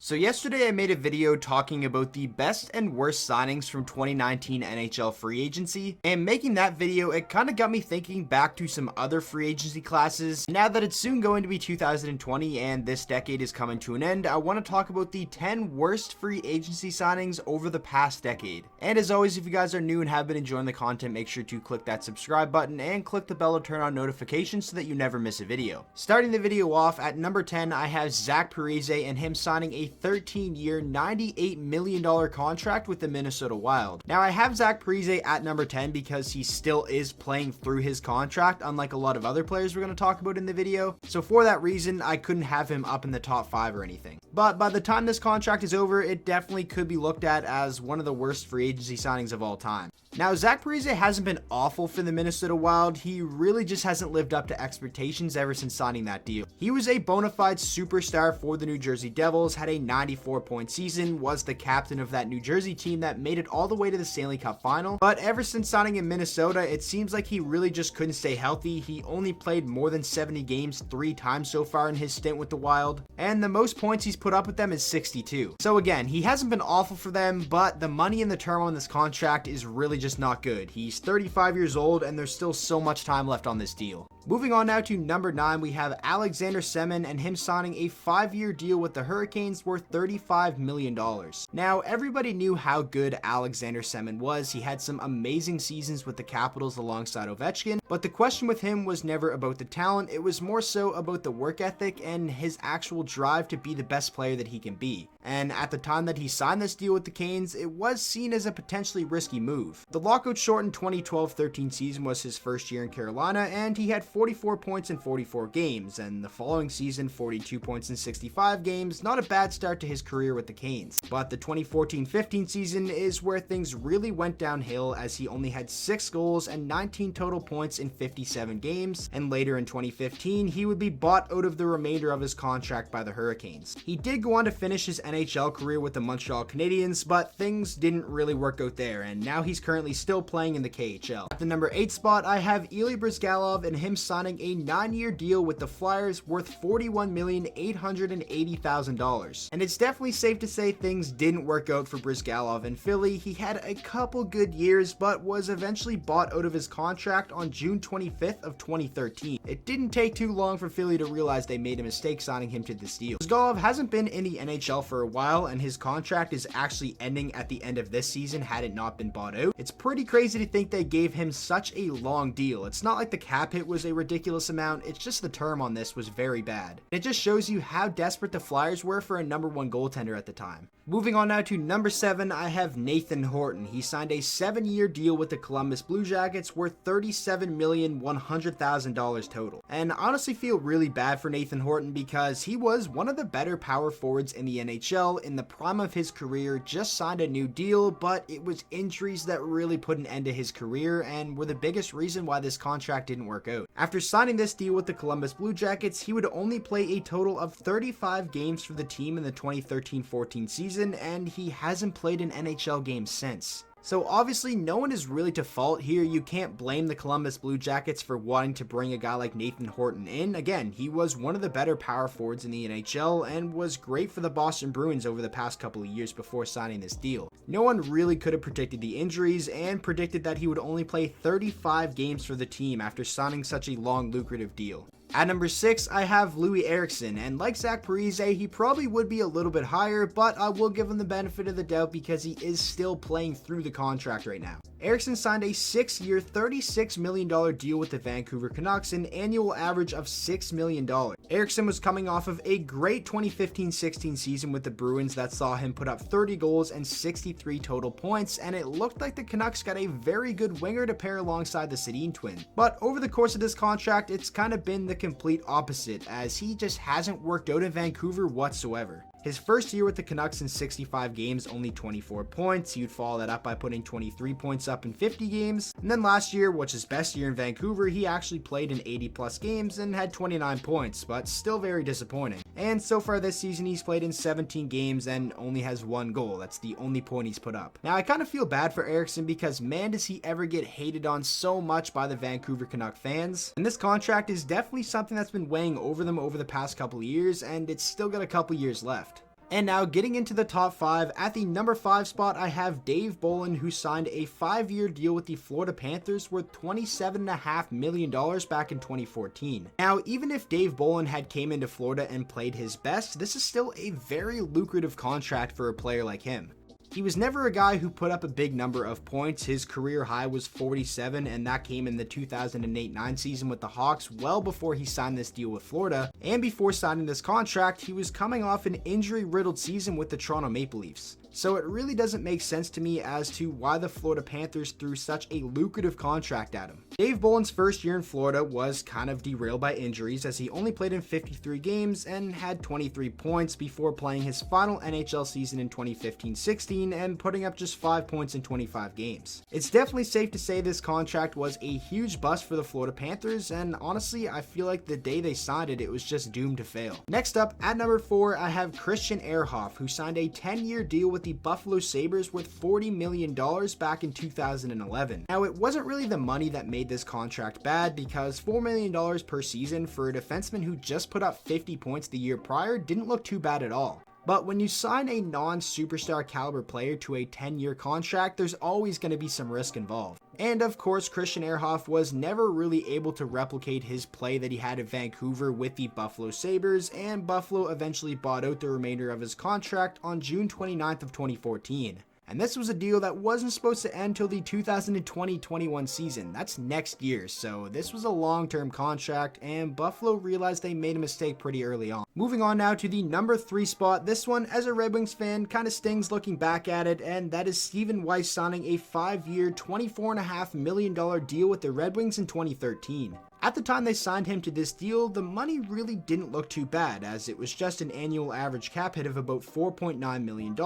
So yesterday I made a video talking about the best and worst signings from 2019 NHL free agency, and making that video it kind of got me thinking back to some other free agency classes. Now that it's soon going to be 2020 and this decade is coming to an end, I want to talk about the 10 worst free agency signings over the past decade. And as always, if you guys are new and have been enjoying the content, make sure to click that subscribe button and click the bell to turn on notifications so that you never miss a video. Starting the video off at number 10, I have Zack Parise and him signing a 13-year, $98 million contract with the Minnesota Wild. Now, I have Zack Parise at number 10 because he still is playing through his contract, unlike a lot of other players we're going to talk about in the video. So for that reason, I couldn't have him up in the top 5 or anything. But by the time this contract is over, it definitely could be looked at as one of the worst free agency signings of all time. Now, Zack Parise hasn't been awful for the Minnesota Wild. He really just hasn't lived up to expectations ever since signing that deal. He was a bona fide superstar for the New Jersey Devils, had a 94-point season, was the captain of that New Jersey team that made it all the way to the Stanley Cup final. But ever since signing in Minnesota, it seems like he really just couldn't stay healthy. He only played more than 70 games 3 times so far in his stint with the Wild, and the most points he's put up with them is 62. So again, he hasn't been awful for them, but the money and the term on this contract is really just not good. He's 35 years old and there's still so much time left on this deal. Moving on now to number 9, we have Alexander Semin and him signing a 5-year deal with the Hurricanes worth $35 million. Now, everybody knew how good Alexander Semin was. He had some amazing seasons with the Capitals alongside Ovechkin, but the question with him was never about the talent. It was more so about the work ethic and his actual drive to be the best player that he can be. And at the time that he signed this deal with the Canes, it was seen as a potentially risky move. The lockout-shortened 2012-13 season was his first year in Carolina, and he had 44 points in 44 games, and the following season 42 points in 65 games. Not a bad start to his career with the Canes. But the 2014-15 season is where things really went downhill, as he only had 6 goals and 19 total points in 57 games, and later in 2015 he would be bought out of the remainder of his contract by the Hurricanes. He did go on to finish his NHL career with the Montreal Canadiens, but things didn't really work out there, and now he's currently still playing in the KHL. At the number 8 spot, I have Ilya Bryzgalov and him signing a 9-year deal with the Flyers worth $41,880,000. And it's definitely safe to say things didn't work out for Bryzgalov in Philly. He had a couple good years, but was eventually bought out of his contract on June 25th of 2013. It didn't take too long for Philly to realize they made a mistake signing him to this deal. Bryzgalov hasn't been in the NHL for a while, and his contract is actually ending at the end of this season had it not been bought out. It's pretty crazy to think they gave him such a long deal. It's not like the cap hit was a ridiculous amount, it's just the term on this was very bad. It just shows you how desperate the Flyers were for a number 1 goaltender at the time. Moving on now to number 7, I have Nathan Horton. He signed a 7-year deal with the Columbus Blue Jackets worth $37,100,000 total. And I honestly feel really bad for Nathan Horton because he was one of the better power forwards in the NHL in the prime of his career, just signed a new deal, but it was injuries that really put an end to his career and were the biggest reason why this contract didn't work out. After signing this deal with the Columbus Blue Jackets, he would only play a total of 35 games for the team in the 2013-14 season, and he hasn't played an NHL game since. So obviously no one is really to fault here. You can't blame the Columbus Blue Jackets for wanting to bring a guy like Nathan Horton in. Again, he was one of the better power forwards in the NHL and was great for the Boston Bruins over the past couple of years before signing this deal. No one really could have predicted the injuries and predicted that he would only play 35 games for the team after signing such a long, lucrative deal. At number 6, I have Loui Eriksson, and like Zack Parise, he probably would be a little bit higher, but I will give him the benefit of the doubt because he is still playing through the contract right now. Eriksson signed a 6-year, $36 million deal with the Vancouver Canucks, an annual average of $6 million. Eriksson was coming off of a great 2015-16 season with the Bruins that saw him put up 30 goals and 63 total points, and it looked like the Canucks got a very good winger to pair alongside the Sedin twin. But over the course of this contract, it's kind of been the complete opposite, as he just hasn't worked out in Vancouver whatsoever. His first year with the Canucks in 65 games, only 24 points. He would follow that up by putting 23 points up in 50 games. And then last year, which is his best year in Vancouver, he actually played in 80 plus games and had 29 points, but still very disappointing. And so far this season, he's played in 17 games and only has 1 goal. That's the only point he's put up. Now, I kind of feel bad for Eriksson because man, does he ever get hated on so much by the Vancouver Canuck fans. And this contract is definitely something that's been weighing over them over the past couple of years, and it's still got a couple years left. And now getting into the top 5, at the number 5 spot I have Dave Bolland, who signed a 5-year deal with the Florida Panthers worth $27.5 million back in 2014. Now even if Dave Bolland had came into Florida and played his best, this is still a very lucrative contract for a player like him. He was never a guy who put up a big number of points. His career high was 47, and that came in the 2008-9 season with the Hawks, well before he signed this deal with Florida. And before signing this contract, he was coming off an injury-riddled season with the Toronto Maple Leafs. So it really doesn't make sense to me as to why the Florida Panthers threw such a lucrative contract at him. Dave Bolland's first year in Florida was kind of derailed by injuries, as he only played in 53 games and had 23 points before playing his final NHL season in 2015-16 and putting up just 5 points in 25 games. It's definitely safe to say this contract was a huge bust for the Florida Panthers, and honestly I feel like the day they signed it, it was just doomed to fail. Next up, at number 4, I have Christian Ehrhoff, who signed a 10-year deal with the Buffalo Sabres worth $40 million back in 2011. Now it wasn't really the money that made this contract bad, because $4 million per season for a defenseman who just put up 50 points the year prior didn't look too bad at all. But when you sign a non-superstar caliber player to a 10-year contract, there's always going to be some risk involved. And of course, Christian Ehrhoff was never really able to replicate his play that he had at Vancouver with the Buffalo Sabres, and Buffalo eventually bought out the remainder of his contract on June 29th of 2014. And this was a deal that wasn't supposed to end till the 2020-21 season. That's next year, so this was a long-term contract, and Buffalo realized they made a mistake pretty early on. Moving on now to the number 3 spot. This one, as a Red Wings fan, kind of stings looking back at it, and that is Stephen Weiss signing a 5-year, $24.5 million deal with the Red Wings in 2013. At the time they signed him to this deal, the money really didn't look too bad, as it was just an annual average cap hit of about $4.9 million,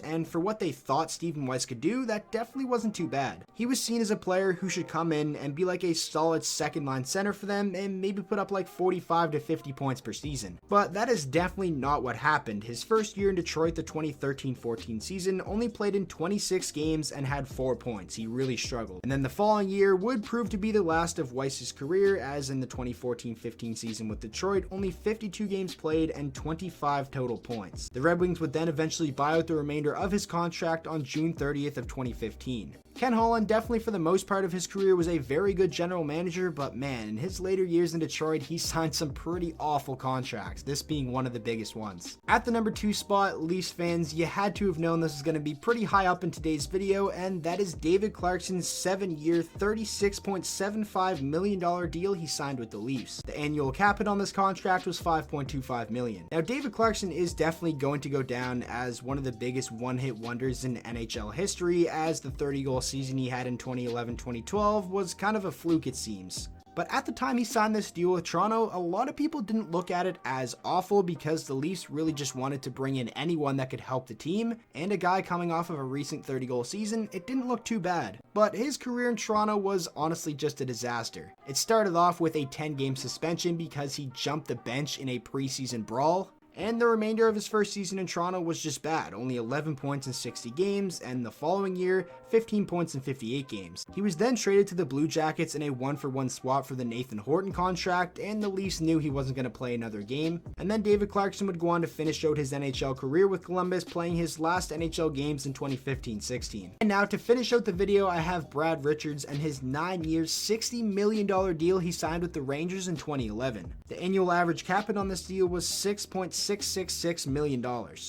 and for what they thought Stephen Weiss could do, that definitely wasn't too bad. He was seen as a player who should come in and be like a solid second-line center for them, and maybe put up like 45 to 50 points per season. But that is definitely not what happened. His first year in Detroit, the 2013-14 season, only played in 26 games and had 4 points. He really struggled. And then the following year would prove to be the last of Weiss's career, as in the 2014-15 season with Detroit, only 52 games played and 25 total points. The Red Wings would then eventually buy out the remainder of his contract on June 30th of 2015. Ken Holland definitely for the most part of his career was a very good general manager, but man, in his later years in Detroit, he signed some pretty awful contracts, this being one of the biggest ones. At the number 2 spot, Leafs fans, you had to have known this was going to be pretty high up in today's video, and that is David Clarkson's 7-year, $36.75 million deal he signed with the Leafs. The annual cap hit on this contract was $5.25 million. Now, David Clarkson is definitely going to go down as one of the biggest one-hit wonders in NHL history, as the 30-goal season he had in 2011-2012 was kind of a fluke, it seems. But at the time he signed this deal with Toronto, a lot of people didn't look at it as awful, because the Leafs really just wanted to bring in anyone that could help the team, and a guy coming off of a recent 30-goal season, it didn't look too bad. But his career in Toronto was honestly just a disaster. It started off with a 10-game suspension because he jumped the bench in a preseason brawl, and the remainder of his first season in Toronto was just bad, only 11 points in 60 games, and the following year, 15 points in 58 games. He was then traded to the Blue Jackets in a 1-for-1 swap for the Nathan Horton contract, and the Leafs knew he wasn't going to play another game. And then David Clarkson would go on to finish out his NHL career with Columbus, playing his last NHL games in 2015-16. And now to finish out the video, I have Brad Richards and his 9-year, $60 million deal he signed with the Rangers in 2011. The annual average cap hit on this deal was $6.666 million.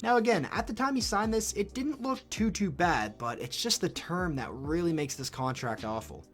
Now again, at the time he signed this, it didn't look too bad, but it's just the term that really makes this contract awful.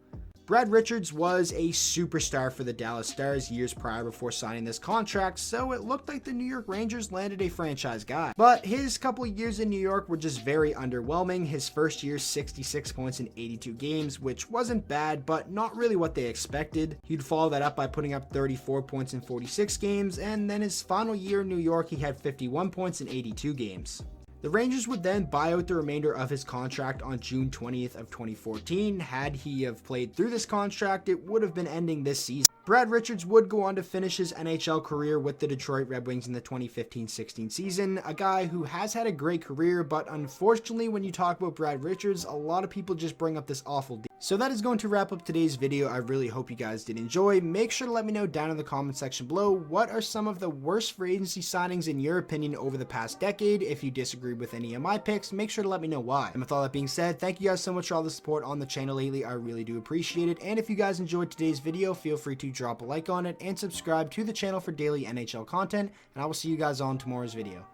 Brad Richards was a superstar for the Dallas Stars years prior before signing this contract, so it looked like the New York Rangers landed a franchise guy. But his couple years in New York were just very underwhelming. His first year, 66 points in 82 games, which wasn't bad, but not really what they expected. He'd follow that up by putting up 34 points in 46 games, and then his final year in New York, he had 51 points in 82 games. The Rangers would then buy out the remainder of his contract on June 20th of 2014. Had he have played through this contract, it would have been ending this season. Brad Richards would go on to finish his NHL career with the Detroit Red Wings in the 2015-16 season, a guy who has had a great career, but unfortunately when you talk about Brad Richards, a lot of people just bring up this awful deal. So that is going to wrap up today's video. I really hope you guys did enjoy. Make sure to let me know down in the comment section below, what are some of the worst free agency signings in your opinion over the past decade? If you disagree with any of my picks, make sure to let me know why. And with all that being said, thank you guys so much for all the support on the channel lately. I really do appreciate it. And if you guys enjoyed today's video, feel free to drop a like on it and subscribe to the channel for daily NHL content. And I will see you guys on tomorrow's video.